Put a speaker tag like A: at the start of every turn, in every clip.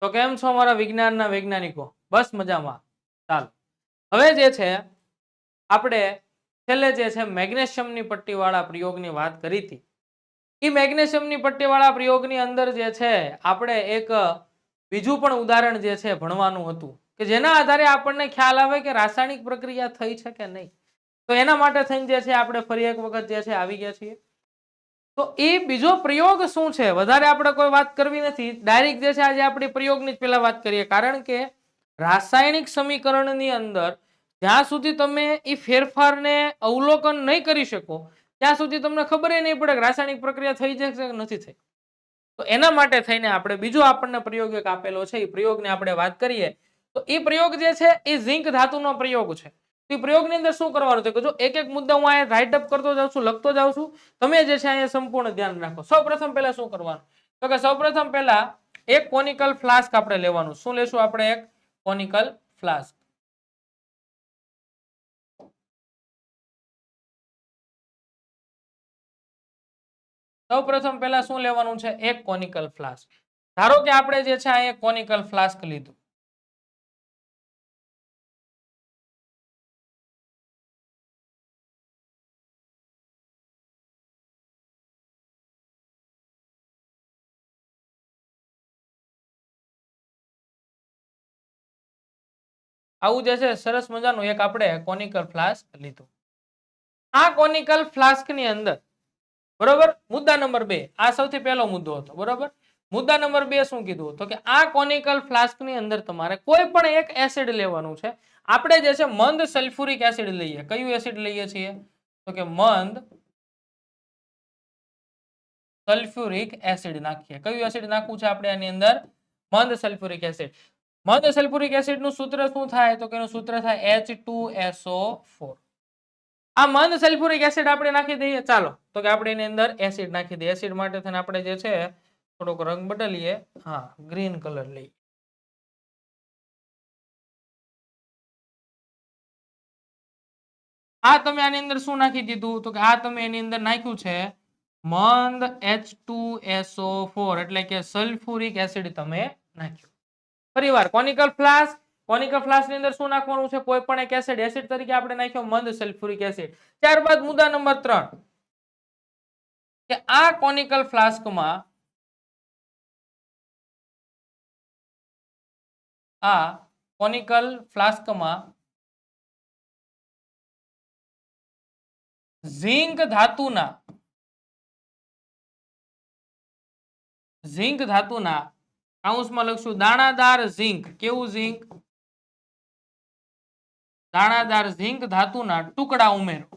A: તો કેમ છો મારા વિજ્ઞાનના વૈજ્ઞાનિકો? બસ મજામાં. ચાલો હવે જે છે આપણે છેલ્લે જે છે મેગ્નેશિયમની પટ્ટીવાળા પ્રયોગની વાત કરી હતી. એ મેગ્નેશિયમની પટ્ટીવાળા પ્રયોગની અંદર જે છે આપણે એક બીજું પણ ઉદાહરણ જે છે ભણવાનું હતું કે જેના આધારે આપણને ખ્યાલ આવે કે રાસાયણિક પ્રક્રિયા થઈ છે કે નહીં. તો એના માટે થઈને જે છે આપણે ફરી એક વખત જે છે આવી ગયા છીએ. તો એ બીજો પ્રયોગ શું છે વધારે આપણે કોઈ વાત કરવી નથી, ડાયરેક્ટ જે છે આજે આપણે પ્રયોગની જ પહેલા વાત કરીએ. કારણ કે રાસાયણિક સમીકરણની અંદર જ્યાં સુધી તમે એ ફેરફારને અવલોકન નહીં કરી શકો ત્યાં સુધી તમને ખબર નહીં પડે કે રાસાયણિક પ્રક્રિયા થઈ છે કે નથી થઈ. તો એના માટે થઈને આપણે બીજો આપણને પ્રયોગ એક આપેલો છે. એ પ્રયોગને આપણે વાત કરીએ તો એ પ્રયોગ જે છે એ ઝિંક ધાતુનો પ્રયોગ છે. એ પ્રયોગની અંદર શું કરવાનું છે કે જો એક એક મુદ્દા હું અહીંયા રાઇટ અપ કરતો જાઉં છું, લખતો જાઉં છું, તમે જે છે અહીંયા સંપૂર્ણ ધ્યાન રાખો. સૌપ્રથમ પહેલા શું કરવાનું તો કે સૌપ્રથમ પહેલા એક કોનિકલ ફ્લાસ્ક આપણે લેવાનું. શું લેશું આપણે? એક કોનિકલ ફ્લાસ્ક. સૌપ્રથમ પહેલા શું લેવાનું છે? એક કોનિકલ ફ્લાસ્ક. ધારો કે આપણે જે છે આ એક કોનિકલ ફ્લાસ્ક લીધું. આવું જે છે સરસ મજાનું એક આપણે કોનિકલ ફ્લાસ્ક લીધું. આ કોનિકલ ફ્લાસ્ક ની અંદર બરોબર મુદ્દા નંબર 2 આ સૌથી પહેલો મુદ્દો હતો. બરોબર મુદ્દા નંબર 2 શું કીધું તો કે આ કોનિકલ ફ્લાસ્ક ની અંદર તમારે કોઈ પણ એક એસિડ લેવાનું છે. આપણે જે છે મંદ સલ્ફ્યુરિક એસિડ લઈએ. કયું એસિડ લઈએ છીએ તો કે મંદ સલ્ફ્યુરિક એસિડ નાખીએ. કયું એસિડ નાખવું છે આપણે આની અંદર? મંદ સલ્ફ્યુરિક એસિડ. મંદ સલ્ફ્યુરિક એસિડ નું સૂત્ર શું થાય તો કે એનું સૂત્ર થાય H2SO4. આ મંદ સલ્ફ્યુરિક એસિડ આપણે નાખી દઈએ. ચાલો તો કે આપણે એની અંદર એસિડ નાખી દઈએ. એસિડ માટે થઈને આપણે જે છે થોડોક રંગ બદલીએ. હા, ગ્રીન કલર લઈએ. આ તમે આની અંદર શું નાખી દીધું તો કે આ તમે એની અંદર નાખ્યું છે મંદ H2SO4 એટલે કે સલ્ફ્યુરિક એસિડ તમે નાખ્યું. ફરીવાર કોનિકલ ફ્લાસ્ક. કોનિકલ ફ્લાસ્ક ની અંદર શું નાખવાનું છે? કોઈ પણ એક એસિડ. એસિડ તરીકે આપણે નાખ્યો મંદ સલ્ફ્યુરિક એસિડ. ત્યારબાદ મુદ્દા નંબર 3 કે આ કોનિકલ ફ્લાસ્કમાં ઝિંક ધાતુના કાઉન્સમાં લખશું દાણાદાર ઝિંક. કેવું ઝિંક? દાણાદાર ઝિંક ધાતુના ટુકડા ઉમેરો.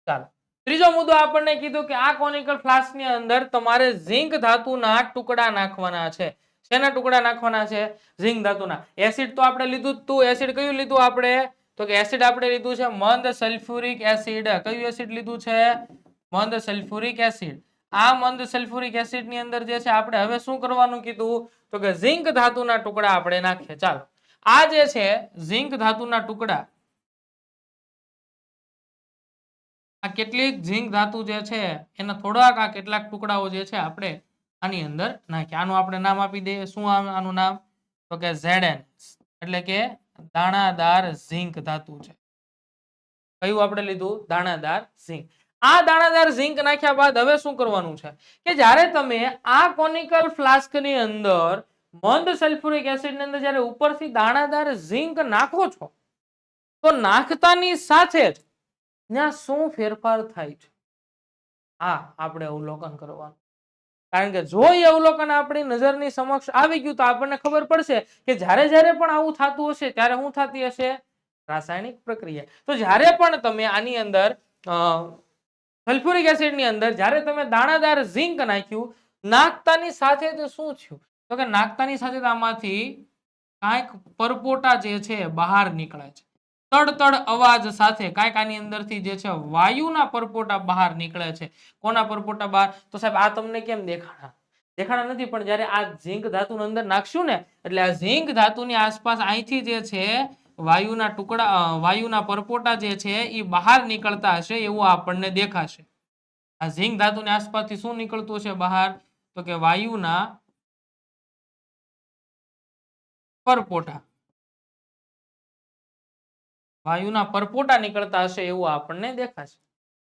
A: ચાલો ત્રીજો મુદ્દો આપણને કીધું કે આ કોનિકલ ફ્લાસ્ક ની અંદર તમારે ઝિંક ધાતુના ટુકડા નાખવાના છે. શેના ટુકડા નાખવાના છે? ઝિંક ધાતુના. એસિડ તો આપણે લીધું જ તું. એસિડ કયું લીધું આપણે તો કે એસિડ આપણે લીધું છે મંદ સલ્ફ્યુરિક એસિડ. કયું એસિડ લીધું છે? મંદ સલ્ફ્યુરિક એસિડ. આ મંદ સલ્ફ્યુરિક એસિડ ની અંદર જે છે આપણે હવે શું કરવાનું કીધું તો કે ઝિંક ધાતુના ટુકડા આપણે નાખીએ. ચાલો આ જે છે ઝિંક ધાતુના ટુકડા, આ કેટલીક ઝિંક ધાતુ જે છે એના થોડાક આ કેટલાક ટુકડાઓ જે છે આપણે આની અંદર નાખીએ. આનું આપણે નામ આપી દઈએ. શું આનું નામ તો કે Zn એટલે કે દાણાદાર ઝિંક ધાતુ છે. કયું આપણે લીધું? દાણાદાર ઝિંક. આ દાણાદાર ઝિંક નાખ્યા બાદ હવે શું કરવાનું છે કે જ્યારે તમે આ કોનિકલ ફ્લાસ્ક ની અંદર મંદ સલ્ફ્યુરિક એસિડ ની અંદર જ્યારે ઉપરથી દાણાદાર ઝિંક નાખો છો તો નાખતાની સાથે જ ત્યાં શું ફેરફાર થાય છે આ આપણે અવલોકન કરવાનું. કારણ કે જો એ અવલોકન આપણી નજરની સમક્ષ આવી ગયું તો આપણને ખબર પડશે કે જ્યારે જ્યારે પણ આવું થતું હશે ત્યારે શું થતી હશે? રાસાયણિક પ્રક્રિયા. તો જ્યારે પણ તમે આની અંદર સલ્ફ્યુરિક એસિડ ની અંદર જ્યારે તમે દાણાદાર ઝિંક નાખ્યું, નાખતાની સાથે તો શું થયું તો કે નાખતાની સાથે આમાંથી કાંઈક પરપોટા જે છે બહાર નીકળે છે. તડ અવાજ સાથે કાંઈક આની અંદરથી જે છે વાયુના પરપોટા બહાર નીકળે છે. કોના પરપોટા બહાર? તો સાહેબ આ તમને કેમ દેખાણા? દેખાણા નથી, પણ જ્યારે આ ઝિંક ધાતુ અંદર નાખશું ને એટલે આ ઝિંક ધાતુની આસપાસ અહીંથી જે છે વાયુના ટુકડા વાયુના પરપોટા જે છે એ બહાર નીકળતા હશે એવું આપણને દેખાશે. આ ઝીંક ધાતુની આસપાસથી શું નીકળતું હશે બહાર? તો કે વાયુના પરપોટા. વાયુના પરપોટા નીકળતા હશે એવું આપણને દેખાશે.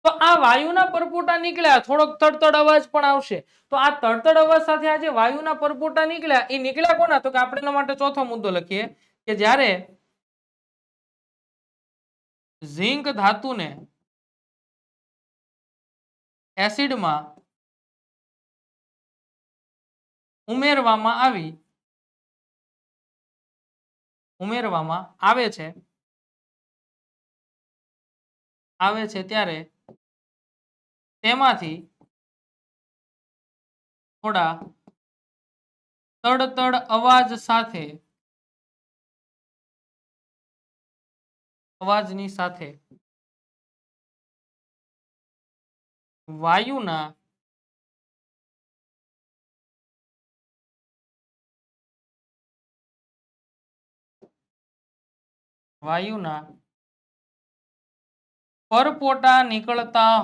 A: તો આ વાયુના પરપોટા નીકળ્યા, થોડોક તડતડ અવાજ પણ આવશે. તો આ તડતડ અવાજ સાથે આ જે વાયુના પરપોટા નીકળ્યા, એ નીકળ્યા કોના? તો કે આપણે એના માટે ચોથો મુદ્દો લખીએ કે જ્યારે ઝીંક ધાતુને એસિડમાં ઉમેરવામાં આવે છે ત્યારે તેમાંથી થોડા તડતડ અવાજની સાથે વાયુના પરપોટા નીકળતા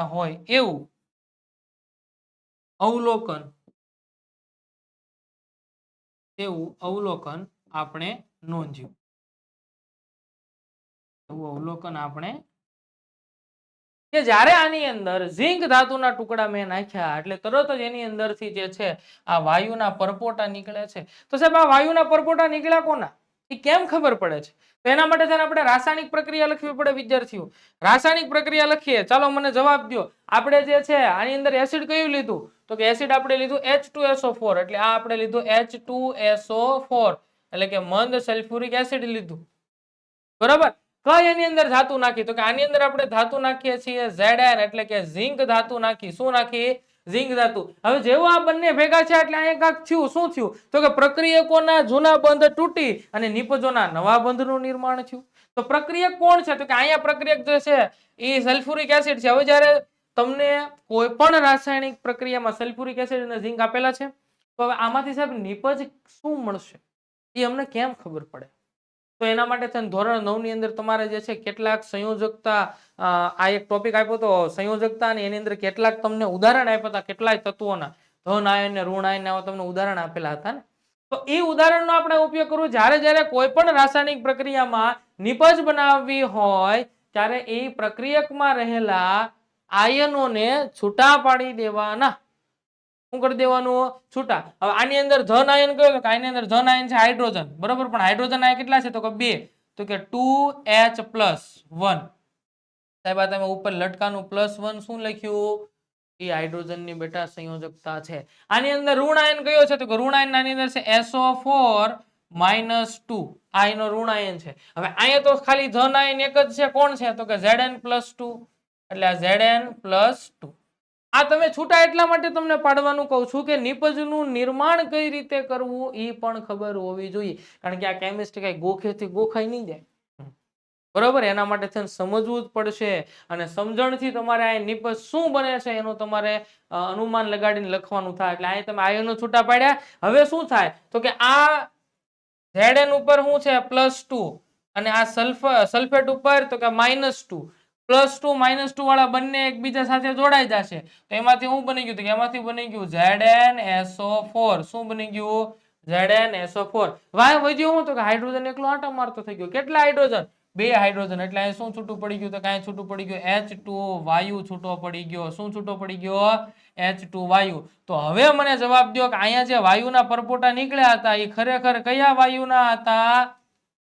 A: હોય એવું અવલોકન આપણે નોંધ્યું. કે જ્યારે આની અંદર ઝીંક ધાતુના ટુકડા મેં નાખ્યા એટલે તરત જ એની અંદરથી જે છે આ વાયુના પરપોટા નીકળે છે. તો સાહેબ આ વાયુના પરપોટા નીકળ્યા કોના? એ કેમ ખબર પડે છે? તો એના માટે છે ને આપણે રાસાયણિક પ્રક્રિયા લખવી પડે વિદ્યાર્થીઓ. રાસાયણિક પ્રક્રિયા લખીએ. ચાલો મને જવાબ દો. આપણે જે છે આની અંદર એસિડ કયું લીધું? તો કે એસિડ આપણે લીધું H2SO4. એટલે આ આપણે લીધું H2SO4 એટલે કે મંદ સલ્ફ્યુરિક એસિડ લીધું. બરાબર? કઈ એની અંદર ધાતુ નાખી? તો કે આની અંદર આપણે ધાતુ નાખીએ છીએ Zn એટલે કે ઝિંક ધાતુ નાખી. શું નાખી? ઝિંક ધાતુ. હવે જેવું આ બંને ભેગા છે એટલે અહીંયા કાંઈક થયું. શું થયું? તો કે પ્રક્રિયકોના જૂના બંધ તૂટી અને નિપજોના નવા બંધનું નિર્માણ થયું. તો પ્રક્રિયક કોણ છે? તો કે અહીંયા પ્રક્રિયક જે છે એ સલ્ફ્યુરિક એસિડ છે. હવે જ્યારે તમને કોઈ પણ રાસાયણિક પ્રક્રિયામાં સલ્ફ્યુરિક એસિડ અને ઝિંક આપેલા છે તો હવે આમાંથી સાહેબ નિપજ શું મળશે એ અમને કેમ ખબર પડે? તો એના માટે છે ધોરણ 9 ની અંદર તમારે જે છે કેટલાક સંયોજકતા આ એક ટોપિક આપ્યો હતો સંયોજકતા અને એની અંદર કેટલાક તમને ઉદાહરણ આપ્યા હતા કેટલાય તત્વોના ધન આયન ને ઋણ આયન ના તમને ઉદાહરણ આપેલા હતા ને. તો એ ઉદાહરણનો આપણે ઉપયોગ કરવો જ્યારે કોઈ પણ રાસાયણિક પ્રક્રિયામાં નિપજ બનાવવી હોય ત્યારે એ પ્રક્રિયકમાં રહેલા આયનોને છૂટા પાડી દેવાના. શું કરી દેવાનું? છૂટા. હવે આની અંદર ધન આયન કયો? તો આની અંદર ધન આયન છે હાઇડ્રોજન. બરોબર? પણ હાઇડ્રોજન આયન કેટલા છે? તો કે 2. તો કે 2H+1. સાહેબ આ તમે ઉપર લટકાનું +1 શું લખ્યું? એ હાઇડ્રોજનની બેટા સંયોજકતા છે. આની અંદર ઋણ આયન કયો છે? તો કે ઋણ આયન આની અંદર છે SO4 -2. આ એનો ઋણ આયન છે. હવે અહીંયા તો ખાલી ધન આયન એક જ છે. કોણ છે? તો કે Zn+2. એટલે આ Zn+2. આ તમે છૂટા એટલા માટે તમને પાડવાનું કહું છું કે નિપજનું નિર્માણ કઈ રીતે કરવું એ પણ ખબર હોવી જોઈએ. કારણ કે આ કેમિસ્ટ્રી કઈ ગોખેથી ગોખાઈ નહીં જાય. બરોબર? એના માટે છે સમજવું જ પડશે અને સમજણથી તમારે આ નિપજ શું બને છે એનું તમારે અનુમાન લગાડીને લખવાનું થાય. એટલે અહીં તમે આયનો છૂટા પાડ્યા. હવે શું થાય? તો કે આ Zn ઉપર શું છે? +2 અને આ સલ્ફેટ ઉપર તો કે -2. +2 -2 વાળા બંને એકબીજા સાથે જોડાઈ જશે. તો એમાંથી શું બની ગયું? તો એમાંથી બની ગયું ZnSO4. શું બની ગયું? ZnSO4. વાય વધ્યું હું? તો કે હાઇડ્રોજન એકલો આંટો મારતો થઈ ગયો. કેટલા હાઇડ્રોજન? 2 હાઇડ્રોજન. એટલે અહીં શું છૂટું પડી ગયું? તો કાંઈ છૂટું પડી ગયું H2O વાયુ છૂટો પડી ગયો. શું છૂટો પડી ગયો? H2 વાયુ. તો હવે મને જવાબ દો કે અહીંયા જે વાયુના પરપોટા નીકળ્યા હતા એ ખરેખર કયા વાયુના હતા?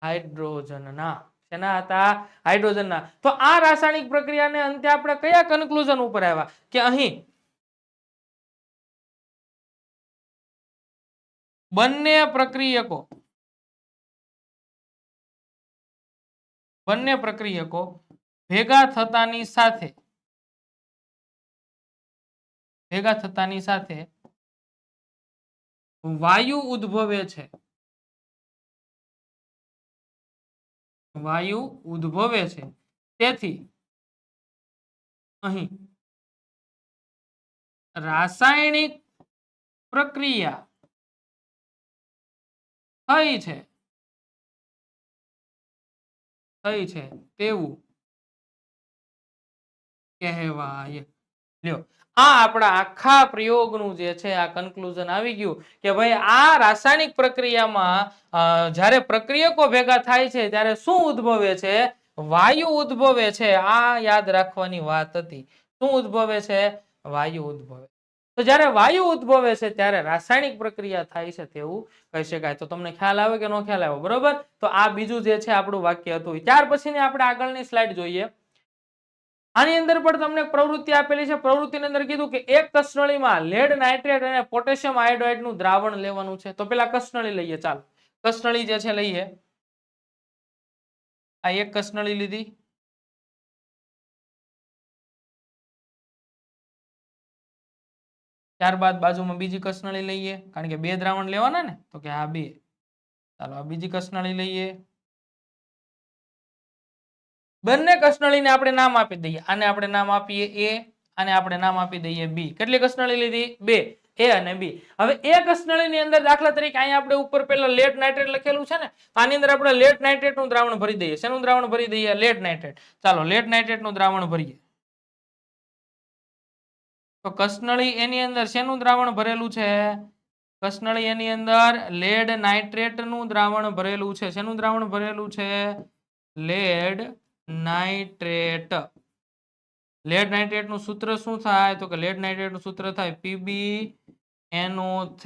A: હાઇડ્રોજનના. શેના હતા? હાઇડ્રોજનના. તો આ રાસાયણિક પ્રક્રિયાને અંતે આપણે કયા કન્ક્લુઝન ઉપર આવ્યા કે અહીં બંને પ્રક્રિયકો ભેગા થતાની સાથે વાયુ ઉદ્ભવે છે. તેથી અહીં રાસાયણિક પ્રક્રિયા થઈ છે તેવું કહેવાય. લ્યો, આ આપણા આખા પ્રયોગનું જે છે આ કન્ક્લુઝન આવી ગયું કે ભાઈ આ રાસાયણિક પ્રક્રિયામાં જ્યારે પ્રક્રિયકો ભેગા થાય છે ત્યારે શું ઉદ્ભવે છે? વાયુ ઉદ્ભવે છે. આ યાદ રાખવાની વાત હતી. શું ઉદ્ભવે છે? વાયુ ઉદ્ભવે. તો જ્યારે વાયુ ઉદ્ભવે છે ત્યારે રાસાયણિક પ્રક્રિયા થાય છે તેવું કહી શકાય. તો તમને ખ્યાલ આવે કે ન ખ્યાલ આવ્યો? બરોબર. તો આ બીજું જે છે આપણું વાક્ય હતું. ત્યાર પછીની આપણે આગળની સ્લાઇડ જોઈએ. આની અંદર પણ તમને પ્રવૃત્તિ આપેલી છે. પ્રવૃત્તિની અંદર કીધું કે એક કસનળીમાં લેડ નાઇટ્રેટ અને પોટેશિયમ આયોડાઇડ નું દ્રાવણ લેવાનું છે. તો પેલા કસનળી લઈએ. ચાલો કસનળી જે છે લઈએ. આ એક કસનળી લીધી. ત્યારબાદ બાજુમાં બીજી કસનળી લઈએ, કારણ કે બે દ્રાવણ લેવાના ને, તો કે આ બે. ચાલો આ બીજી કસનળી લઈએ. બંને કસનળીને આપણે નામ આપી દઈએ. આને આપણે નામ આપીએ એ, આને આપણે નામ આપી દઈએ બી. કેટલી કસનળી લીધી? બે. એ અને બી. હવે એ કસનળીની અંદર દાખલા તરીકે અહીંયા આપણે ઉપર પેલા લેડ નાઇટ્રેટ લખેલું છે ને, આની અંદર આપણે લેડ નાઇટ્રેટ નું દ્રાવણ ભરી દઈએ. શેનું દ્રાવણ ભરી દઈએ? Lead nitrate. ચાલો લેડ નાઇટ્રેટ નું દ્રાવણ ભરીએ. તો કસનળી એની અંદર શેનું દ્રાવણ ભરેલું છે? કસનળી એની અંદર લેડ નાઇટ્રેટ નું દ્રાવણ ભરેલું છે. શેનું દ્રાવણ ભરેલું છે? Lead nitrate. લેડ નાઇટ્રેટ નું સૂત્ર શું થાય? તો કે લેડ નાઇટ્રેટ નું સૂત્ર થાય PbNO3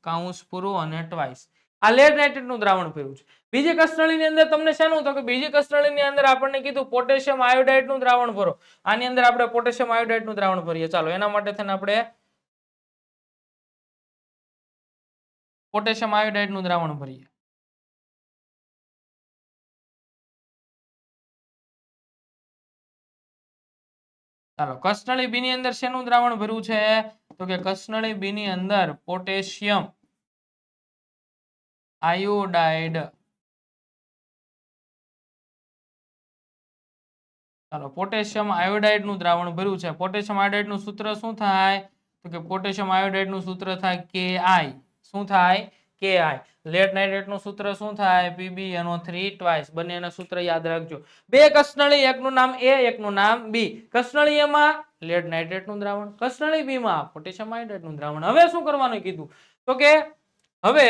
A: કૌંસ પૂરો અને ટ્વાઇસ. આ લેડ નાઇટ્રેટ નું દ્રાવણ ભર્યું છે. બીજી કસનળીની અંદર તમને શેનું? તો કે બીજી કસનળીની અંદર આપણને કીધું પોટેશિયમ આયોડાઇડ નું દ્રાવણ ભરો. આની અંદર આપણે પોટેશિયમ આયોડાઇડ નું દ્રાવણ ભરીએ. ચાલો એના માટે થઈને આપણે પોટેશિયમ આયોડાઇડ નું દ્રાવણ ભરીએ. ચાલો કસનળી બી ની અંદર શેનું દ્રાવણ ભર્યું છે? તો કે કસનળી બી ની અંદર પોટેશિયમ આયોડાઇડ. ચાલો પોટેશિયમ આયોડાઇડ નું દ્રાવણ ભર્યું છે. પોટેશિયમ આયોડાઇડ નું સૂત્ર શું થાય? તો કે પોટેશિયમ આયોડાઇડ નું સૂત્ર થાય Ki. શું થાય? Ki. લેડ નાઇટ્રેટ નું સૂત્ર શું થાય? PbNO3 twice. બંનેના સૂત્ર યાદ રાખજો. બે કસનળી, એકનું નામ A, એકનું નામ B. કસનળી A માં લેડ નાઇટ્રેટ નું દ્રાવણ, કસનળી B માં પોટેશિયમ આયોડાઇડ નું દ્રાવણ. હવે શું કરવાનું કીધું? તો કે હવે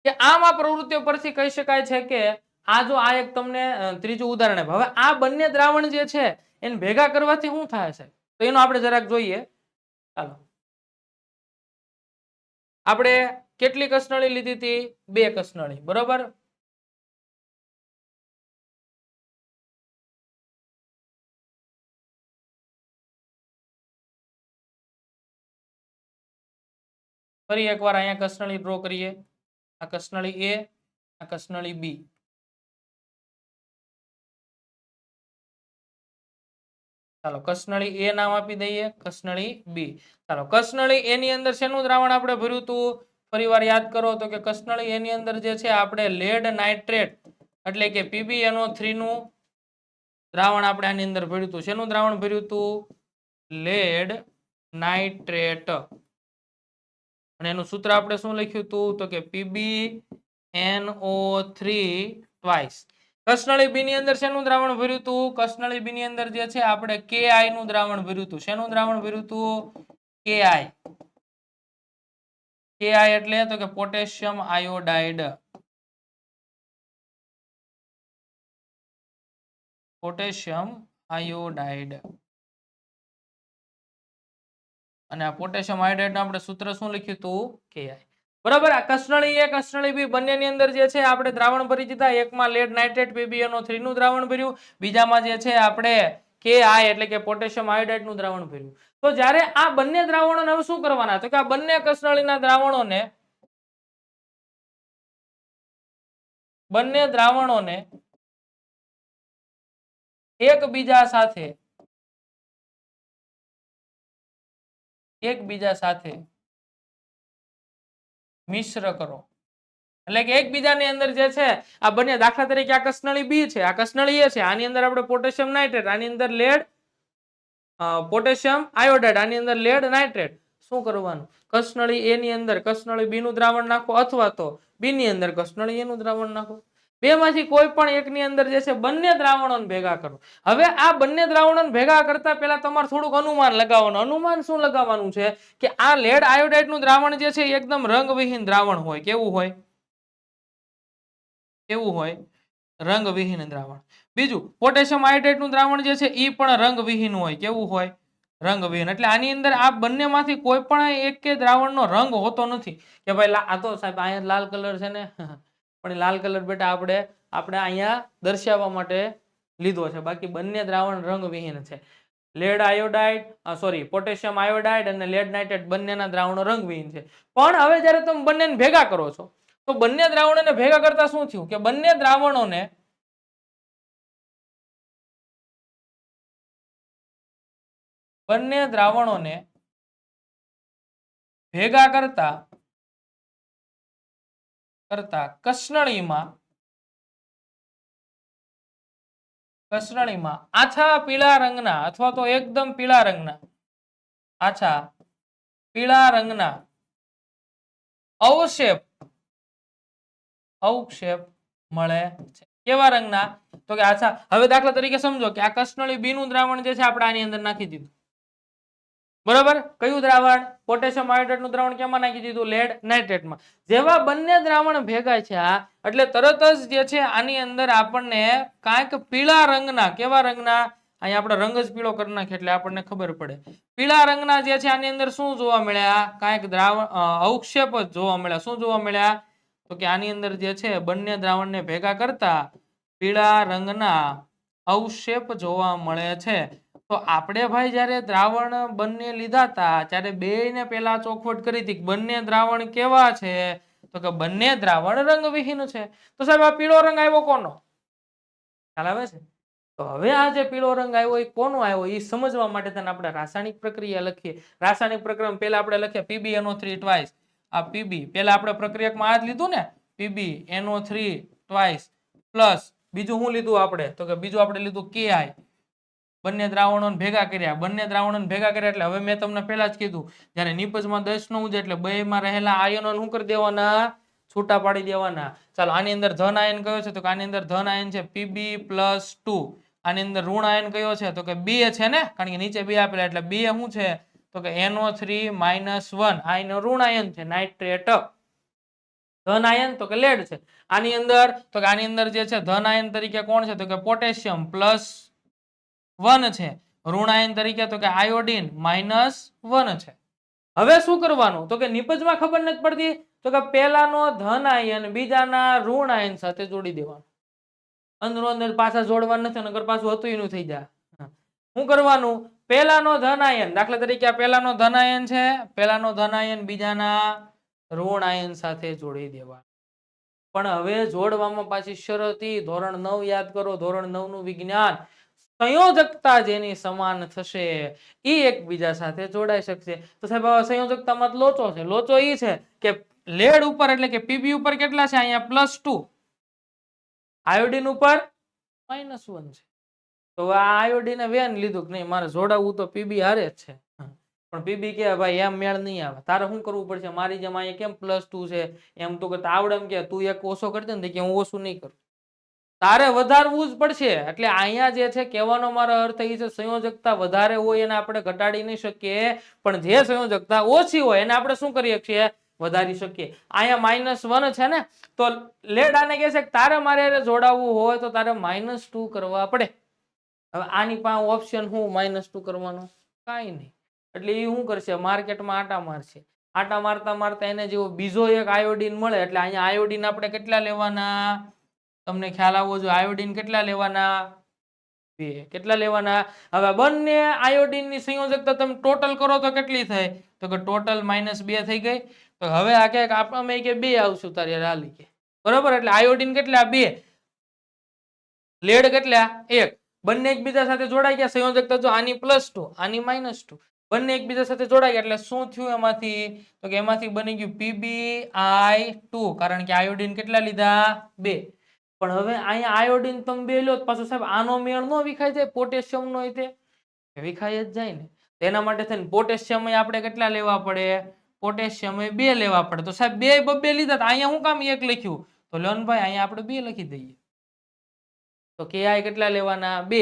A: કે આમાં પ્રવૃત્તિઓ પરથી કહી શકાય છે કે આ જો આ એક તમને ત્રીજું ઉદાહરણ હવે આ બંને દ્રાવણ જે છે એને ભેગા કરવાથી શું થાય છે? તો એનો આપણે જરાક જોઈએ. ચાલો આપણે કેટલી કસનળી લીધી હતી? બે કસનળી. બરોબર. ફરી એકવાર અહીંયા કસનળી ડ્રો કરીએ. આ કસનળી A, આ કસનળી B. ચાલો કસનળી A નામ આપી દઈએ, કસનળી B. ચાલો કસનળી A ની અંદર શેનું દ્રાવણ આપણે ભર્યું હતું? ફરીવાર યાદ કરો તો કે કસનળી A ની અંદર જે છે આપણે લેડ નાઇટ્રેટ એટલે કે PbNO3 નું દ્રાવણ આપણે આની અંદર ભર્યું હતું. શેનું દ્રાવણ ભર્યું હતું? Lead nitrate. અને એનું સૂત્ર આપણે શું લખ્યું હતું? તો કે PbNO3 ટ્વાઇસ. કસનળી બી ની અંદર શેનું દ્રાવણ ભર્યું હતું? કસનળી બી ની અંદર જે છે આપણે Ki નું દ્રાવણ ભર્યું હતું. શેનું દ્રાવણ ભર્યું હતું? Ki. Ki એટલે તો કે પોટેશિયમ આયોડાઇડ. Potassium iodide. અને આ પોટેશિયમ આયોડાઇડ આપણે સૂત્ર શું લખ્યું હતું? Ki. બરાબર. આ કસનળી A, કસનળી B બંનેની અંદર જે છે આપણે દ્રાવણ ભરી દીધા. એકમાં લેડ નાઇટ્રેટ PbNO3 નું દ્રાવણ ભર્યું, બીજામાં જે છે આપણે Ki એટલે કે પોટેશિયમ આયોડાઇડ નું દ્રાવણ ભર્યું. તો જ્યારે આ બંને દ્રાવણોને હવે શું કરવાના? તો કે આ બંને કસનળીના દ્રાવણોને એકબીજા સાથે મિશ્ર કરો. એટલે કે એકબીજાની અંદર જે છે આ બંને, દાખલા તરીકે આ કસનળી B છે, આ કસનળી A છે, આની અંદર આપણે પોટેશિયમ નાઇટ્રેટ, આની અંદર લેડ પોટેશિયમ આયોડાઇડ, આની અંદર લેડ નાઇટ્રેટ. શું કરવાનું? કસનળી A ની અંદર કસનળી B નું દ્રાવણ નાખો, અથવા તો B ની અંદર કસનળી A નું દ્રાવણ નાખો. બે માંથી કોઈ પણ એકની અંદર જે છે બંને દ્રાવણોને ભેગા કરો. હવે આ બંને દ્રાવણોને ભેગા કરતા પહેલા તમારે થોડુંક અનુમાન લગાવવાનું. અનુમાન શું લગાવવાનું છે કે આ લેડ આયોડાઇડ નું દ્રાવણ જે છે એકદમ રંગવિહીન દ્રાવણ હોય. કેવું હોય? કેવું હોય? રંગવિહીન દ્રાવણ. બીજું પોટેશિયમ આયોડાઇડ નું દ્રાવણ જે છે એ પણ રંગવિહીન હોય. કેવું હોય? રંગવિહીન. એટલે આની અંદર આ બંનેમાંથી કોઈ પણ એક કે દ્રાવણનો રંગ હોતો નથી કે ભાઈ આ તો સાહેબ અહીંયા લાલ કલર છે ને પણ લાલ કલર બેટા આપણે અહીંયા દર્શાવવા માટે લીધો છે. બાકી બંને દ્રાવણ રંગવિહીન છે. લેડ આયોડાઇડ પોટેશિયમ આયોડાઇડ અને લેડ નાઇટ્રેટ બંનેના દ્રાવણો રંગવિહીન છે. પણ હવે જ્યારે તમે બંનેને ભેગા કરો છો તો બંને દ્રાવણોને ભેગા કરતા શું થયું કે બંને દ્રાવણોને ભેગા કરતા કસનળીમાં આછા પીળા રંગના અથવા તો એકદમ પીળા રંગના આછા પીળા રંગના અવક્ષેપ મળે છે. કેવા રંગના? તો કે આછા. હવે દાખલા તરીકે સમજો કે આ કસનળી બી નું દ્રાવણ જે છે આપણે આની અંદર નાખી દીધું. બરાબર? કયું દ્રાવણ? પોટેશિયમ આયોડાઇડ નું દ્રાવણ કેમાં નાખી દીધું? લેડ નાઇટ્રેટમાં. જેવા બંને દ્રાવણ ભેગા છે એટલે તરત જ જે છે આની અંદર આપણને કાંઈક પીળા રંગના, કેવા રંગના? અહીંયા આપણે રંગ જ પીળો કરી નાખીએ એટલે આપણને ખબર પડે. પીળા રંગના જે છે આની અંદર શું જોવા મળ્યા? કાંઈક દ્રાવણ અવક્ષેપ જ જોવા મળ્યા. શું જોવા મળ્યા? તો કે આની અંદર જે છે બંને દ્રાવણને ભેગા કરતા પીળા રંગના અવક્ષેપ જોવા મળે છે. તો આપણે ભાઈ જ્યારે દ્રાવણ બંને લીધા હતા ત્યારે બેયને પહેલા ચોખવટ કરી હતી બંને દ્રાવણ કેવા છે? તો કે બંને દ્રાવણ રંગવિહીન છે. તો સાહેબ આ પીળો રંગ આવ્યો કોનો? ખ્યાલ આવે છે? તો હવે આ જે પીળો રંગ આવ્યો એ કોનો આવ્યો એ સમજવા માટે તેને આપણે રાસાયણિક પ્રક્રિયા લખીએ. રાસાયણિક પ્રક્રિયા પહેલા આપણે લખીએ PbNO3 ટ્વાઇસ. આ Pb પહેલા આપણે પ્રક્રિયામાં આ જ લીધું ને, PbNO3 ટ્વાઇસ પ્લસ બીજું શું લીધું આપણે? તો કે બીજું આપણે લીધું Ki. બંને દ્રાવણોને ભેગા કર્યા એટલે હવે મેં તમને પહેલા જ કીધું જ્યારે નિપજમાં 10 નો ઉજે એટલે બેયમાં રહેલા આયનો શું કરી દેવાના? છૂટા પાડી દેવાના. ચાલો આની અંદર ધન આયન કયો છે? તો કે આની અંદર ધન આયન છે Pb+2. આની અંદર ઋણ આયન કયો છે? તો કે 2 છે ને, કારણ કે નીચે 2 આપેલા એટલે 2 શું છે? તો કે NO3 - 1. આ એનો ઋણ આયન છે નાઇટ્રેટ. ધન આયન તો કે લેડ છે. આની અંદર જે છે ધન આયન તરીકે કોણ છે? તો કે પોટેશિયમ +1 છે. ઋણ આયન તરીકે તો કે આયોડીન -1 છે. હવે શું કરવાનું? તો કે નિપજમાં ખબર નથી પડતી તો કે પહેલાનો ધન આયન બીજાના ઋણ આયન સાથે જોડી દેવાનું. અંદરો અંદર પાછા જોડવાનું નથી, નકર પાછું હતું એનું થઈ જાય. શું કરવાનું? પહેલાનો ધન આયન, દાખલા તરીકે આ પહેલાનો ધન આયન છે, પહેલાનો ધન આયન બીજાના ઋણ આયન સાથે જોડી દેવા. પણ હવે જોડવામાં પાછી શરત ઈ, ધોરણ 9 યાદ કરો, ધોરણ 9 નું વિજ્ઞાન, સંયોજકતા જેની સમાન થશે ઈ એકબીજા સાથે જોડાઈ શકશે. તો સાહેબ સંયોજકતામાં લોચો છે. લોચો ઈ છે કે લેડ ઉપર એટલે કે Pb ઉપર કેટલા છે? અહીંયા +2, આયોડીન ઉપર -1 છે. તો આ આયોડીને વેન લીધું કે નહીં મારે જોડાવવું તો Pb હારે જ છે. પણ Pb કે ભાઈ એમ મેળ નહીં આવે, તારે શું કરવું પડશે? મારી જેમ અહીંયા કેમ +2 છે એમ તો કે આવડે એમ કે તું એક ઓછો કરી દે ને, કે હું ઓછું નહીં કરું, તારે વધારવું જ પડશે. એટલે અહીંયા જે છે કહેવાનો મારો અર્થ એ છે સંયોજકતા વધારે હોય એને આપણે ઘટાડી નહીં શકીએ, પણ જે સંયોજકતા ઓછી હોય એને આપણે શું કરીએ છીએ? વધારી શકીએ. અહીંયા -1 છે ને, તો લેડ આને કહે છે કે તારે મારે જોડાવવું હોય તો તારે -2 કરવા પડે. હવે આની પાસે ઓપ્શન શું -2 કરવાનો? કાંઈ નહીં. એટલે એ શું કરશે? માર્કેટમાં આટા મારશે. આટા મારતા મારતા એને જેવો બીજો એક આયોડીન મળે એટલે અહીંયા આયોડીન આપણે કેટલા લેવાના? તમને ખ્યાલ આવવો જોઈએ. આયોડીન કેટલા લેવાના? 2. કેટલા લેવાના? હવે બંને આયોડીનની સંયોજકતા તમે ટોટલ કરો તો કેટલી થાય? તો કે ટોટલ -2 થઈ ગઈ. તો હવે આ કે આપણે કે 2 આવશું તારે હાલી કે, બરોબર? એટલે આયોડીન કેટલા? 2. લેડ કેટલા? 1. બંને એકબીજા સાથે જોડાઈ ગયા. સંયોજકતા જો આની +2 આની -2, બંને એકબીજા સાથે જોડાઈ ગયા એટલે શું થયું એમાંથી? તો કે એમાંથી બની ગયું PbI2, કારણ કે આયોડીન કેટલા લીધા? 2. પણ હવે અહીંયા આયોડીન તમે 2 લો પાછું સાહેબ આનો મેળ ન વિખાઈ જાય પોટેશિયમ નો? વિખાઈ જ જાય ને. તેના માટે થઈને પોટેશિયમ આપણે કેટલા લેવા પડે? પોટેશિયમ 2 લેવા પડે. તો સાહેબ 2 લીધા, અહીંયા હું કામ 1 લખ્યું? તો લો ને ભાઈ અહીંયા આપણે 2 લખી દઈએ. તો Ki કેટલા લેવાના? 2.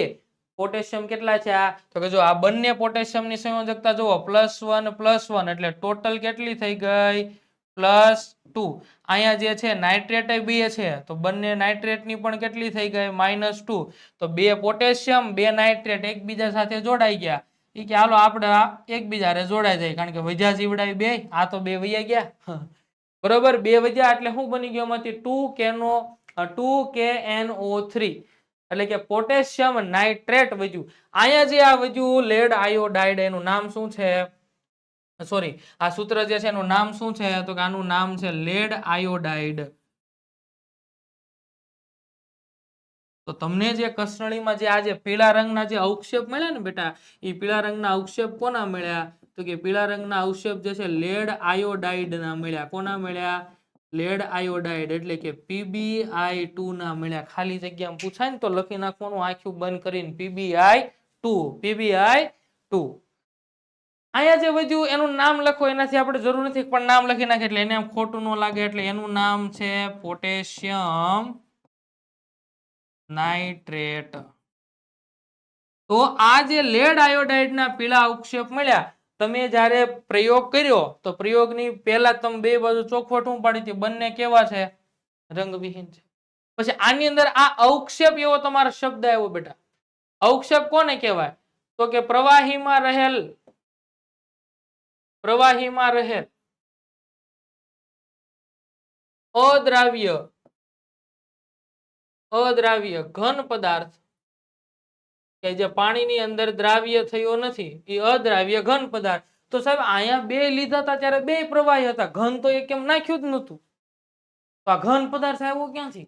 A: પોટેશિયમ કેટલા છે આ? તો કે જો આ બંને પોટેશિયમની સંયોજકતા જુઓ +1 એટલે ટોટલ કેટલી થઈ ગઈ? +2. અહીંયા જે છે નાઇટ્રેટ 2 છે તો બંને નાઇટ્રેટની પણ કેટલી થઈ ગઈ? -2. તો 2 પોટેશિયમ 2 નાઇટ્રેટ એકબીજા સાથે જોડાઈ ગયા. ઈ કે હાલો આપણે આ એકબીજા હારે જોડાઈ જાય કારણ કે વૈધા જીવડાય 2 આ તો 2 વૈયા ગયા. બરોબર 2 વધ્યા એટલે શું બની ગયો એમાંથી 2KNO3 એટલે કે પોટેશિયમ નાઇટ્રેટ વધ્યું. અહીંયા જે આ વધ્યું લેડ આયોડાઇડ એનું નામ શું છે? સોરી આ સૂત્ર જે છે એનું નામ શું છે? તો કે આનું નામ છે લેડ આયોડાઇડ. તો તમને જે કસનળીમાં જે આ જે પીળા રંગના જે અવક્ષેપ મળ્યા ને બેટા એ પીળા રંગના અવક્ષેપ કોના મળ્યા? તો કે પીળા રંગના અવક્ષેપ જે છે લેડ આયોડાઇડ ના મળ્યા. કોના મળ્યા? લેડ આયોડાઇડ એટલે કે PbI2 ના મળ્યા. ખાલી જગ્યામાં પૂછાય ને તો લખી નાખવાનું આખું બંધ કરીને PbI2. અહીંયા જે વધ્યું એનું નામ લખો એનાથી આપણે જરૂર નથી પણ નામ લખી નાખે એટલે એને ખોટું ન લાગે એટલે એનું નામ છે પોટેશિયમ નાઇટ્રેટ. તો આ જે લેડ આયોડાઇડ ના પીળા અવક્ષેપ મળ્યા તમે જ્યારે પ્રયોગ કર્યો તો પ્રયોગની પહેલા તમે બે બાજુ ચોખવટ પાડી હતી બંને કેવા છે? રંગવિહીન છે. પછી આની અંદર આ અવક્ષેપ એવો તમારો શબ્દ આવ્યો બેટા. અવક્ષેપ કોને કહેવાય? તો કે પ્રવાહીમાં રહેલ અદ્રાવ્ય ઘન પદાર્થ કે જે પાણીની અંદર દ્રાવ્ય થયો નથી એ અદ્રાવ્ય ઘન પદાર્થ. તો સાહેબ અહીંયા 2 લીધા હતા ત્યારે 2 પ્રવાહી હતા ઘન તો એક એમ નાખ્યું જ નતું. તો આ ઘન પદાર્થ આવ્યો ક્યાંથી?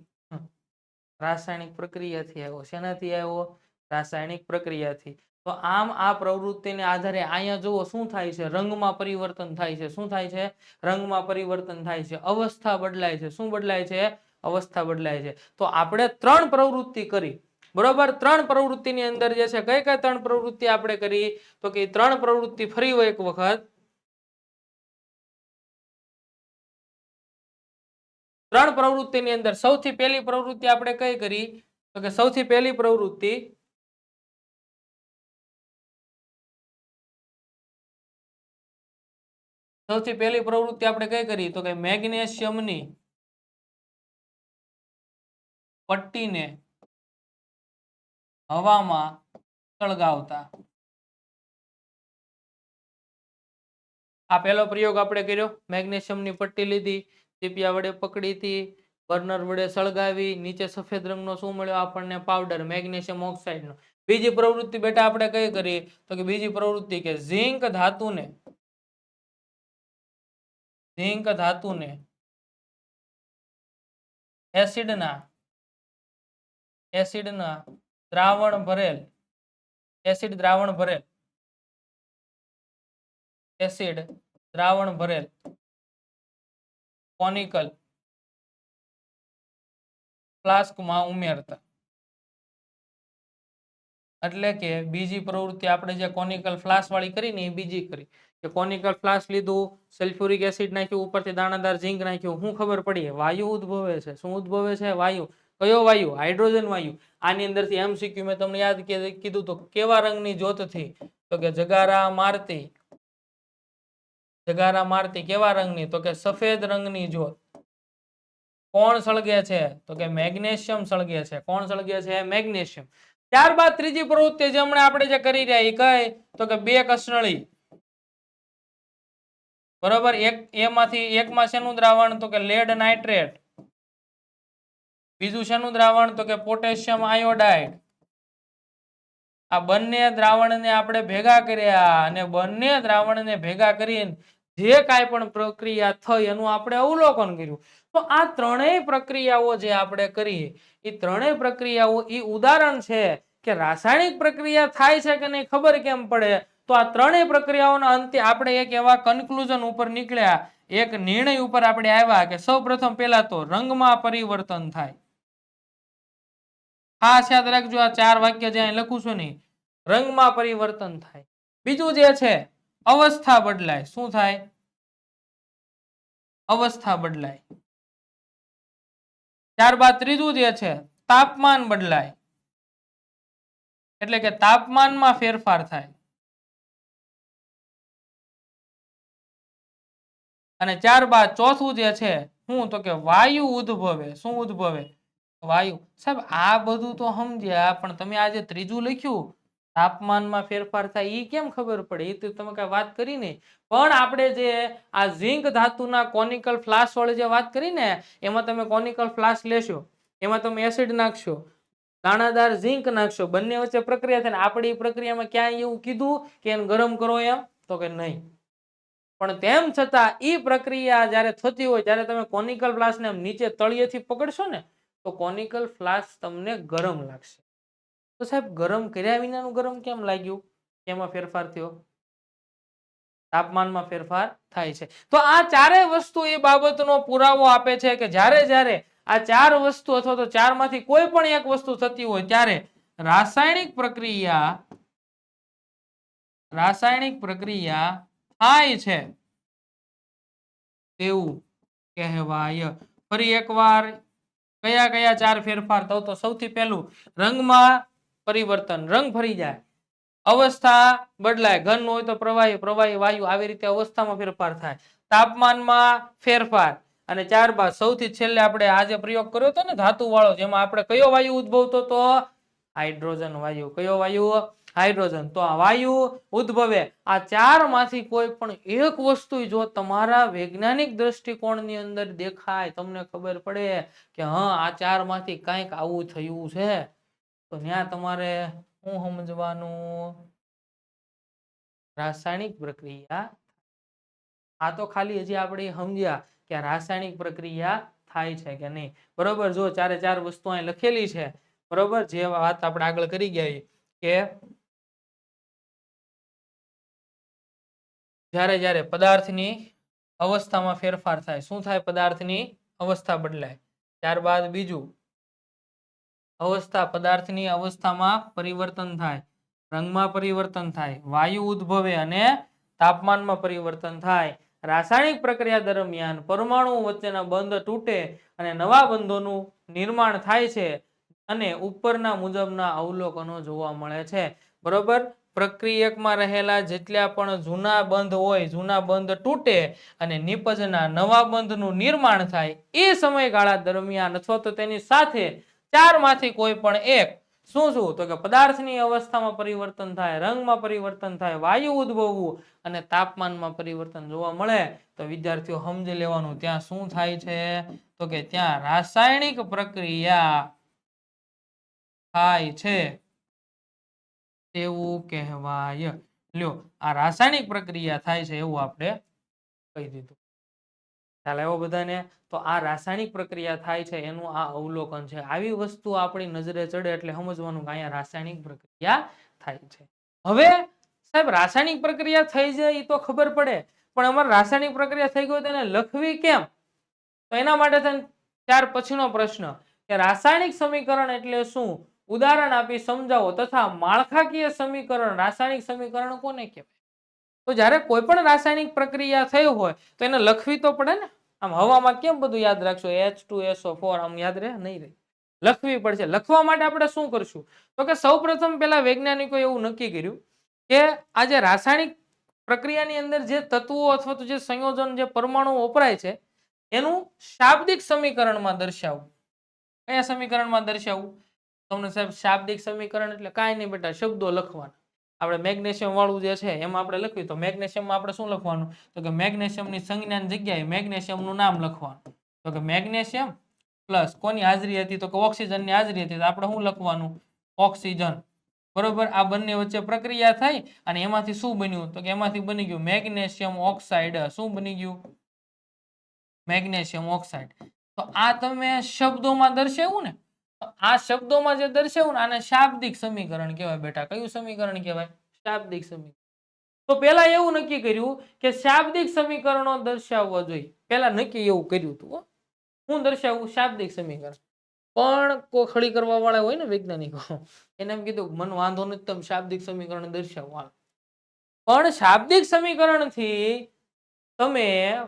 A: રાસાયણિક પ્રક્રિયાથી આવ્યો. શેનાથી આવ્યો? રાસાયણિક પ્રક્રિયાથી. તો આમ આ પ્રવૃત્તિને આધારે અહીંયા જુઓ શું થાય છે? રંગમાં પરિવર્તન થાય છે. શું થાય છે? રંગમાં પરિવર્તન થાય છે. અવસ્થા બદલાય છે. શું બદલાય છે? અવસ્થા બદલાય છે. તો આપણે 3 પ્રવૃત્તિ કરી. બરોબર 3 પ્રવૃત્તિની અંદર જે છે કઈ 3 પ્રવૃત્તિ આપણે કરી? તો કે 3 પ્રવૃત્તિ ફરી એક વખત 3 પ્રવૃત્તિની અંદર સૌથી પહેલી પ્રવૃત્તિ આપણે કઈ કરી? તો કે સૌથી પહેલી પ્રવૃત્તિ આપણે કઈ કરી? તો કે મેગ્નેશિયમની પટ્ટીને હવામાં સળગાવતા. આ પહેલો પ્રયોગ આપણે કર્યો. મેગ્નેશિયમની પટ્ટી લીધી, ટીપિયા વડે પકડી હતી, બર્નર વડે સળગાવી, નીચે સફેદ રંગનો શું મળ્યો આપણને? પાવડર મેગ્નેશિયમ ઓક્સાઇડનો. બીજી પ્રવૃત્તિ બેટા આપણે કઈ કરી? તો કે બીજી પ્રવૃત્તિ કે ઝિંક ધાતુને એસિડના દ્રાવણ ભરેલ કોનિકલ ફ્લાસ્કમાં ઉમેરતા. એટલે કે બીજી પ્રવૃત્તિ આપણે જે કોનિકલ ફ્લાસ્ક વાળી કરી ને એ બીજી કરી કે કોનિકલ ફ્લાસ્ક લીધું, સલ્ફ્યુરિક એસિડ નાખ્યું, ઉપરથી દાણાદાર ઝીંક નાખ્યું. શું ખબર પડી? વાયુ ઉદ્ભવે છે. શું ઉદ્ભવે છે? વાયુ. કયો વાયુ? હાઇડ્રોજન વાયુ. આની અંદરથી એમસીક્યુ મેં તમને યાદ કીધું તો કેવા રંગની જ્યોતથી? તો કે જગારા મારતી. કેવા રંગની? તો કે સફેદ રંગની જ્યોત. કોણ સળગે છે? તો કે મેગ્નેશિયમ સળગે છે. કોણ સળગે છે? મેગ્નેશિયમ. ત્યારબાદ ત્રીજી પ્રવૃત્તિ જે હમણાં આપણે જે કરી રહ્યા એ કઈ? તો કે 2 કસનળી. બરોબર એમાંથી એકમાં શેનું દ્રાવણ? તો કે લેડ નાઇટ્રેટ. બીજું શેનું દ્રાવણ? તો કે પોટેશિયમ આયોડાઇડ. આ બંને દ્રાવણને આપણે ભેગા કર્યા અને બંને દ્રાવણને ભેગા કરીને જે કાંઈ પણ પ્રક્રિયા થઈ એનું આપણે અવલોકન કર્યું. તો આ ત્રણેય પ્રક્રિયાઓ જે આપણે કરી એ ત્રણેય પ્રક્રિયાઓ એ ઉદાહરણ છે કે રાસાયણિક પ્રક્રિયા થાય છે કે નહીં ખબર કેમ પડે? તો આ ત્રણેય પ્રક્રિયાઓના અંતે આપણે એક એવા કન્ક્લુઝન ઉપર નીકળ્યા, એક નિર્ણય ઉપર આપણે આવ્યા કે સૌપ્રથમ પહેલા તો રંગમાં પરિવર્તન થાય. ખાસ યાદ રાખજો આ 4 વાક્ય જે અહીં લખું છું ને રંગમાં પરિવર્તન થાય. બીજું જે છે અવસ્થા બદલાય. શું થાય? અવસ્થા બદલાય. ત્યારબાદ ત્રીજું જે છે તાપમાન બદલાય, એટલે કે તાપમાનમાં ફેરફાર થાય. અને ત્યારબાદ ચોથું જે છે શું તો કે વાયુ ઉદ્ભવે. શું ઉદ્ભવે? વાયુ. સાહેબ આ બધું તો સમજ્યા, પણ તમે આ જે ત્રીજું લખ્યું તાપમાનમાં ફેરફાર થાય ઈ કેમ ખબર પડે? એ તો તમે કઈ વાત કરી નહીં. પણ આપણે જે આ ઝિંક ધાતુના કોનિકલ ફ્લાસ્ક વાળી જે વાત કરી ને, એમાં તમે કોનિકલ ફ્લાસ્ક લેશો, એમાં તમે એસિડ નાખશો, દાણાદાર ઝિંક નાખશો, બંને વચ્ચે પ્રક્રિયા થાય ને આપણી પ્રક્રિયામાં ક્યાંય એવું કીધું કે એને ગરમ કરો એમ? તો કે નહીં. પણ તેમ છતાં ઈ પ્રક્રિયા જ્યારે થતી હોય ત્યારે તમે કોનિકલ ફ્લાસ્કને નીચે તળિયેથી પકડશો ને તો કોનિકલ ફ્લાસ્ક તમને ગરમ લાગશે. તો સાહેબ ગરમ કર્યા વિનાનું ગરમ કેમ લાગ્યું? એમાં ફેરફાર થયો, તાપમાનમાં ફેરફાર થાય છે. તો આ ચારેય વસ્તુ એ બાબતનો પુરાવો આપે છે કે જ્યારે જ્યારે આ ચાર વસ્તુ અથવા તો ચારમાંથી કોઈ પણ એક વસ્તુ થતી હોય ત્યારે રાસાયણિક પ્રક્રિયા થાય છે તેવું કહેવાય. ફરી એકવાર કયા કયા ચાર ફેરફાર? તો સૌથી પહેલું રંગમાં પરિવર્તન, રંગ ફરી જાય, અવસ્થા બદલાય, ઘન હોય તો પ્રવાહી, પ્રવાહી વાયુ, આવી રીતે અવસ્થામાં ફેરફાર થાય, તાપમાનમાં ફેરફાર, અને ત્યારબાદ સૌથી છેલ્લે આપણે આ જે પ્રયોગ કર્યો હતો ને ધાતુ વાળો, જેમાં આપણે કયો વાયુ ઉદ્ભવતો હતો? હાઇડ્રોજન વાયુ. કયો વાયુ? હાઇડ્રોજન. તો આ વાયુ ઉદ્ભવે. આ ચાર માંથી કોઈ પણ એક વસ્તુ જો તમારા વૈજ્ઞાનિક દ્રષ્ટિકોણની અંદર દેખાય, તમને ખબર પડે કે હા આ ચાર માંથી કંઈક આવું થયું છે, તો ત્યાં તમારે શું સમજવાનું? રાસાયણિક પ્રક્રિયા. આ તો ખાલી હજી આપણે સમજ્યા કે રાસાયણિક પ્રક્રિયા થાય છે કે નહીં. બરોબર. જો ચારે ચાર વસ્તુ અહીં લખેલી છે, બરોબર, જે વાત આપણે આગળ કરી ગયા કે જ્યારે જ્યારે પદાર્થની અવસ્થામાં ફેરફાર થાય, શું થાય? પદાર્થની અવસ્થા બદલાય. ત્યારબાદ બીજું અવસ્થા, પદાર્થની અવસ્થામાં પરિવર્તન થાય, રંગમાં પરિવર્તન થાય, વાયુ ઉદ્ભવે અને તાપમાનમાં પરિવર્તન થાય. રાસાયણિક પ્રક્રિયા દરમિયાન પરમાણુ વચ્ચેના બંધ તૂટે અને નવા બંધોનું નિર્માણ થાય છે અને ઉપરના મુજબના અવલોકનો જોવા મળે છે. બરોબર. પ્રક્રિયકમાં રહેલા જેટલા પણ જૂના બંધ હોય, જૂના બંધ તૂટે અને નિપજના નવા બંધનું નિર્માણ થાય. એ સમયગાળા દરમિયાન અથવા તો તેની સાથે ચાર માંથી કોઈ પણ એક શું શું? તો કે પદાર્થની અવસ્થામાં પરિવર્તન થાય, રંગમાં પરિવર્તન થાય, વાયુ ઉદ્ભવવું અને તાપમાનમાં પરિવર્તન જોવા મળે. તો વિદ્યાર્થીઓ સમજી લેવાનું ત્યાં શું થાય છે? તો કે ત્યાં રાસાયણિક પ્રક્રિયા થાય છે તેવું કહેવાય. લ્યો, આ રાસાયણિક પ્રક્રિયા થાય છે એવું આપણે કહી દીધું. ખ્યાલ આવ્યો બધાને? તો આ રાસાયણિક પ્રક્રિયા થાય છે એનું આ અવલોકન છે. આવી વસ્તુ આપણી નજરે ચડે એટલે સમજવાનું કે અહીંયા રાસાયણિક પ્રક્રિયા થાય છે. હવે સાહેબ રાસાયણિક પ્રક્રિયા થઈ જાય એ તો ખબર પડે, પણ અમારે રાસાયણિક પ્રક્રિયા થઈ ગઈ તેને લખવી કેમ? તો એના માટે ત્યાર પછીનો પ્રશ્ન કે રાસાયણિક સમીકરણ એટલે શું? ઉદાહરણ આપી સમજાવો તથા માળખાકીય સમીકરણ, રાસાયણિક સમીકરણ કોને કહેવાય? તો જ્યારે કોઈ પણ રાસાયણિક પ્રક્રિયા થઈ હોય તો એને લખવી તો પડે ને. આમ હવામાં કેમ બધું યાદ રાખશો? H2SO4 આમ યાદ રહે? નહીં રહે. લખવી પડશે. લખવા માટે આપણે શું કરશું? તો કે સૌપ્રથમ પહેલા વૈજ્ઞાનિકો એવું નક્કી કર્યું કે આ જે રાસાયણિક પ્રક્રિયાની અંદર જે તત્વો અથવા તો જે સંયોજન, જે પરમાણુ વપરાય છે એનું શાબ્દિક સમીકરણમાં દર્શાવવું. કયા સમીકરણમાં દર્શાવવું? તમને સાહેબ શાબ્દિક સમીકરણ એટલે કાંઈ નહીં બેટા, શબ્દો લખવાના. આપણે મેગ્નેશિયમ વાળું જે છે એમાં આપણે લખ્યું તો મેગ્નેશિયમમાં આપણે શું લખવાનું? તો કે મેગ્નેશિયમની સંજ્ઞાની જગ્યાએ મેગ્નેશિયમનું નામ લખવાનું. તો કે મેગ્નેશિયમ પ્લસ કોની હાજરી હતી? તો કે ઓક્સિજનની હાજરી હતી. તો આપણે શું લખવાનું? ઓક્સિજન. બરોબર. આ બંને વચ્ચે પ્રક્રિયા થઈ અને એમાંથી શું બન્યું? તો કે એમાંથી બની ગયું મેગ્નેશિયમ ઓક્સાઇડ. શું બની ગયું? Magnesium oxide. તો આ તમે શબ્દોમાં દર્શાવ્યું ને, આ શબ્દોમાં જે દર્શાવ્યું ને આને શાબ્દિક સમીકરણ કહેવાય બેટા. કયું સમીકરણ કહેવાય? શાબ્દિક સમીકરણ. તો પેલા એવું નક્કી કર્યું કે શાબ્દિક સમીકરણો દર્શાવવા જોઈએ. પેલા નક્કી એવું કર્યું હતું. હું દર્શાવવું? શાબ્દિક સમીકરણ. પણ કોખડી કરવા વાળા હોય ને વૈજ્ઞાનિકો, એને એમ કીધું મને વાંધો નથી, તમે શાબ્દિક સમીકરણ દર્શાવો. પણ શાબ્દિક સમીકરણથી તમે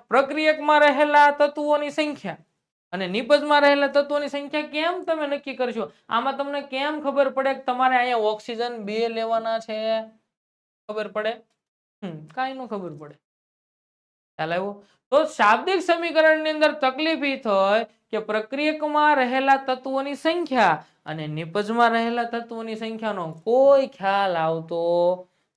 A: પ્રક્રિયકમાં રહેલા તત્વોની સંખ્યા અને નિપજમાં રહેલા તત્વોની સંખ્યા કેમ તમે નક્કી કરશો? આમાં તમને કેમ ખબર પડે કે તમારે અહીંયા ઓક્સિજન 2 લેવાના છે? ખબર પડે? કાંઈ ન ખબર પડે. ખ્યાલ આવ્યો? તો શાબ્દિક સમીકરણની અંદર તકલીફ એ થઈ કે પ્રક્રિયકમાં રહેલા તત્વોની સંખ્યા અને નિપજમાં રહેલા તત્વોની સંખ્યાનો કોઈ ખ્યાલ આવતો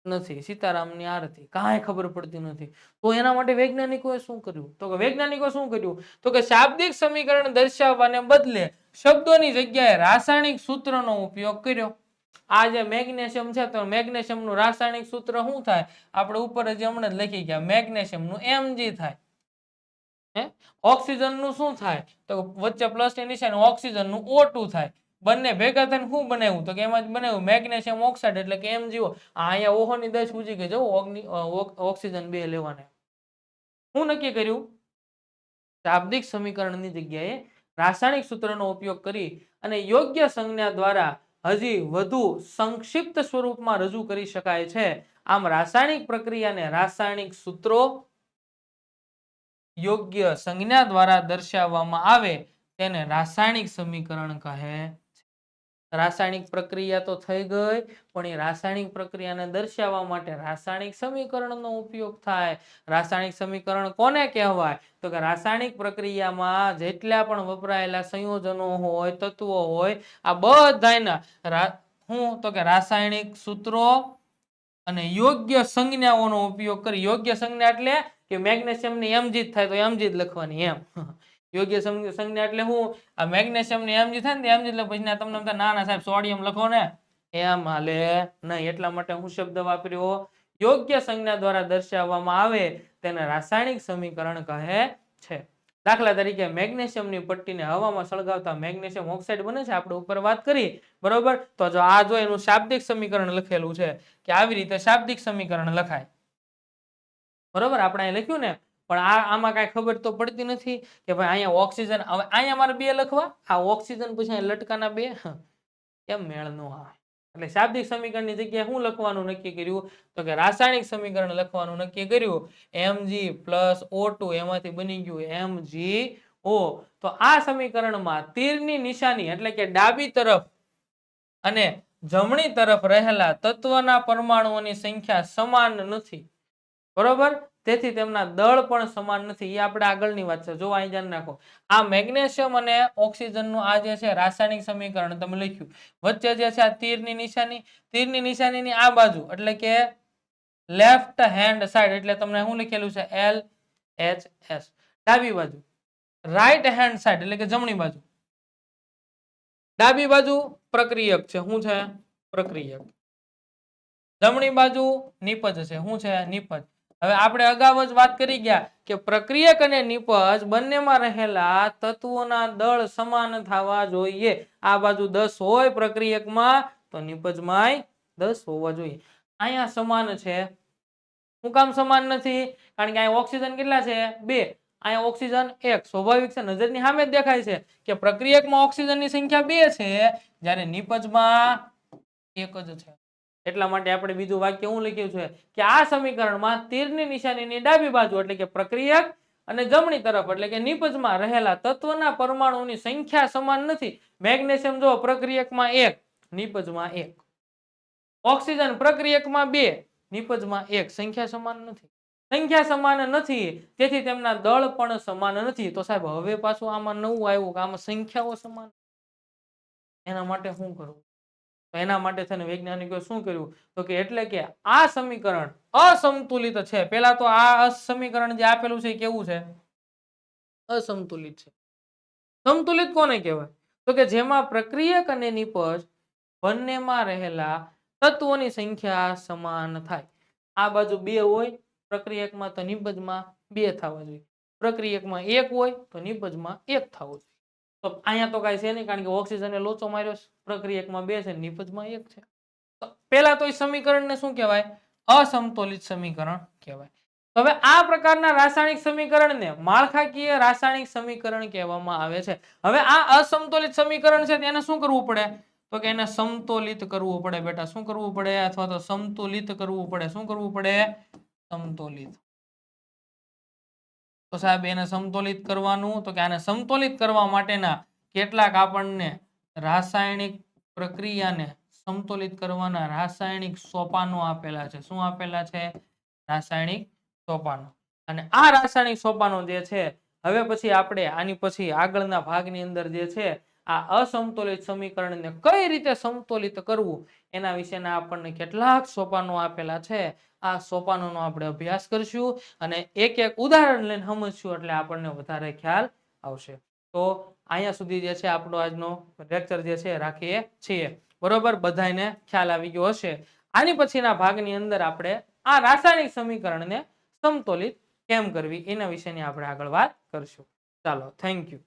A: નથી. સીતારામની આરતી કાંઈ ખબર પડતી નથી. તો એના માટે વૈજ્ઞાનિકોએ શું કર્યું? તો કે વૈજ્ઞાનિકો શું કર્યું? તો કે શાબ્દિક સમીકરણ દર્શાવવાને બદલે શબ્દોની જગ્યાએ રાસાયણિક સૂત્રનો ઉપયોગ કર્યો. આ જે મેગ્નેશિયમ છે તો મેગ્નેશિયમનું રાસાયણિક સૂત્ર શું થાય? આપણે ઉપર જ હમણાં જ લખી ગયા. મેગ્નેશિયમનું Mg થાય. ઓક્સિજનનું શું થાય? તો વચ્ચે પ્લસ ની નિશાની, ઓક્સિજનનું O2 થાય. બંને ભેગા થઈને શું બનાવ્યું? તો કે એમાં જ બનાવ્યું મેગ્નેશિયમ ઓક્સાઇડ એટલે કે MgO. અહીંયા ઓહો ની 10 પૂજી ગઈ. જો ઓક્સિજન 2 લેવાના. શું નક્કી કર્યું? શાબ્દિક સમીકરણની જગ્યાએ રાસાયણિક સૂત્રનો ઉપયોગ કરી અને યોગ્ય સંજ્ઞા દ્વારા હજી વધુ સંક્ષિપ્ત સ્વરૂપમાં રજૂ કરી શકાય છે. આમ રાસાયણિક પ્રક્રિયાને રાસાયણિક સૂત્રો યોગ્ય સંજ્ઞા દ્વારા દર્શાવવામાં આવે તેને રાસાયણિક સમીકરણ કહે. રાસાયણિક પ્રક્રિયા તો થઈ ગઈ, પણ એ રાસાયણિક પ્રક્રિયાને દર્શાવવા માટે રાસાયણિક સમીકરણનો ઉપયોગ થાય. રાસાયણિક સમીકરણ કોને કહેવાય? તો કે રાસાયણિક પ્રક્રિયામાં જેટલા પણ વપરાયેલા સંયોજનો હોય, તત્વો હોય, આ બધાના શું તો કે રાસાયણિક સૂત્રો અને યોગ્ય સંજ્ઞાઓનો ઉપયોગ કરી. યોગ્ય સંજ્ઞા એટલે કે મેગ્નેશિયમની Mg થાય તો Mg લખવાની એમ. યોગ્ય સંજ્ઞા એટલે શું? આ મેગ્નેશિયમની Mg થાય ને Mg એટલે પછી તમને ના ના સાહેબ સોડિયમ લખો ને, એમ હાલે નહીં. એટલા માટે હું શબ્દ વાપર્યો યોગ્ય સંજ્ઞા દ્વારા દર્શાવવામાં આવે તેને રાસાયણિક સમીકરણ કહે છે. દાખલા તરીકે મેગ્નેશિયમની પટ્ટીને હવામાં સળગાવતા મેગ્નેશિયમ ઓક્સાઇડ બને છે. આપણે ઉપર વાત કરી, બરોબર? તો જો આ જો એનું શાબ્દિક સમીકરણ લખેલું છે કે આવી રીતે શાબ્દિક સમીકરણ લખાય, બરોબર? આપણે અહીં લખ્યું ને, પણ આમાં કાંઈ ખબર તો પડતી નથી કે ભાઈ અહીંયા ઓક્સિજન, હવે અહીંયા મારે 2 લખવા, આ ઓક્સિજન પછી અહીંયા લટકાના 2, કેમ મેળ નો આવે? એટલે શાબ્દિક સમીકરણની જગ્યાએ શું લખવાનું નક્કી કર્યું? તો કે રાસાયણિક સમીકરણ લખવાનું નક્કી કર્યું. Mg + O2 એમાંથી બની ગયું MgO. તો આ સમીકરણમાં તીરની નિશાની એટલે કે ડાબી તરફ અને જમણી તરફ રહેલા તત્વના પરમાણુઓની સંખ્યા સમાન નથી, બરોબર? તેથી તેમના દળ પણ સમાન નથી. એ આપણે આગળની વાત છે. જો અહીં ધ્યાન રાખો, આ મેગ્નેશિયમ અને ઓક્સિજનનું આ જે છે રાસાયણિક સમીકરણ તમે લખ્યું, વચ્ચે જે છે આ તીરની નિશાનીની આ બાજુ એટલે કે લેફ્ટ હેન્ડ સાઈડ એટલે તમને શું લખેલું છે? LHS. ડાબી બાજુ રાઈટ હેન્ડ સાઈડ એટલે કે જમણી બાજુ, ડાબી બાજુ પ્રક્રિયક છે. શું છે? પ્રક્રિયક. જમણી બાજુ નિપજ છે. શું છે? નિપજ. હવે આપણે અગાઉ જ વાત કરી ગયા કે પ્રક્રિયક અને નિપજ બંનેમાં રહેલા તત્વોના દળ સમાન થવા જોઈએ. આ બાજુ 10 હોય પ્રક્રિયકમાં તો નિપજમાંય 10 હોવા જોઈએ. અહીંયા સમાન છે. શું કામ સમાન નથી? કારણ કે અહીંયા ઓક્સિજન કેટલા છે? 2, અહીંયા ઓક્સિજન 1. સ્વાભાવિક છે, નજરની સામે જ દેખાય છે કે પ્રક્રિયકમાં ઓક્સિજનની સંખ્યા 2 છે, જ્યારે નિપજમાં 1 જ છે. એટલા માટે આપણે બીજું વાક્ય શું લખ્યું છે કે આ સમીકરણમાં તીરની નિશાનીની ડાબી બાજુ એટલે કે પ્રક્રિયક અને જમણી તરફ એટલે કે નિપજમાં રહેલા તત્વના પરમાણુની સંખ્યા સમાન નથી. મેગ્નેશિયમ જો પ્રક્રિયકમાં 1, નિપજમાં 1. ઓક્સિજન પ્રક્રિયકમાં 2, નિપજમાં 1. સંખ્યા સમાન નથી. સંખ્યા સમાન નથી, તેથી તેમના દળ પણ સમાન નથી. તો સાહેબ હવે પાછું આમાં નવું આવ્યું કે આમાં સંખ્યાઓ સમાન. એના માટે શું કરવું? તો એના માટે છે ને વૈજ્ઞાનિકોએ શું કર્યું? તો કે એટલે કે આ સમીકરણ અસંતુલિત છે. પહેલા તો આ સમીકરણ જે આપેલું છે એ કેવું છે? અસંતુલિત છે. સંતુલિત કોને કહેવાય? તો કે જેમાં પ્રક્રિયક અને નિપજ બંનેમાં રહેલા તત્વોની સંખ્યા સમાન થાય. આ બાજુ 2 હોય પ્રક્રિયકમાં તો નિપજમાં 2 થવા જોઈએ. પ્રક્રિયકમાં 1 હોય તો નિપજમાં 1 થવો જોઈએ. તો અહીંયા તો કાંઈ છે નહીં, કારણ કે ઓક્સિજને લોચો માર્યો છે. પ્રક્રિયકમાં 2 છે, નિપજમાં 1 છે. તો પહેલા તો એ સમીકરણને શું કહેવાય? અસંતુલિત સમીકરણ કહેવાય. હવે આ પ્રકારના રાસાયણિક સમીકરણને માળખાકીય રાસાયણિક સમીકરણ કહેવામાં આવે છે. હવે આ અસંતુલિત સમીકરણ છે તેને શું કરવું પડે? તો કે એને સમતોલિત કરવું પડે. બેટા શું કરવું પડે? અથવા તો સમતુલિત કરવું પડે. શું કરવું પડે? સમતોલિત. તો તો સાહેબ એને સમતોલિત કરવાનું, તો કે આને સમતોલિત કરવા માટેના કેટલાક આપણને રાસાયણિક પ્રક્રિયાને સમતોલિત કરવાના રાસાયણિક સોપાનો આપેલા છે. શું આપેલા છે? રાસાયણિક સોપાનો. અને આ રાસાયણિક સોપાનો જે છે, હવે પછી આપણે આની પછી આગળના ભાગની અંદર જે છે આ અસમતોલિત સમીકરણને કઈ રીતે સમતોલિત કરવું એના વિશેના આપણને કેટલાક સોપાનો આપેલા છે. આ સોપાનોનો આપણે અભ્યાસ કરશું અને એક એક ઉદાહરણ લઈને સમજશું એટલે આપણને વધારે ખ્યાલ આવશે. તો અહીંયા સુધી જે છે આપણો આજનો લેક્ચર જે છે રાખીએ છીએ. બરોબર, બધાને ખ્યાલ આવી ગયો હશે. આની પછીના ભાગની અંદર આપણે આ રાસાયણિક સમીકરણને સમતોલિત કેમ કરવી એના વિશેની આપણે આગળ વાત કરશું. ચાલો, થેન્ક યુ.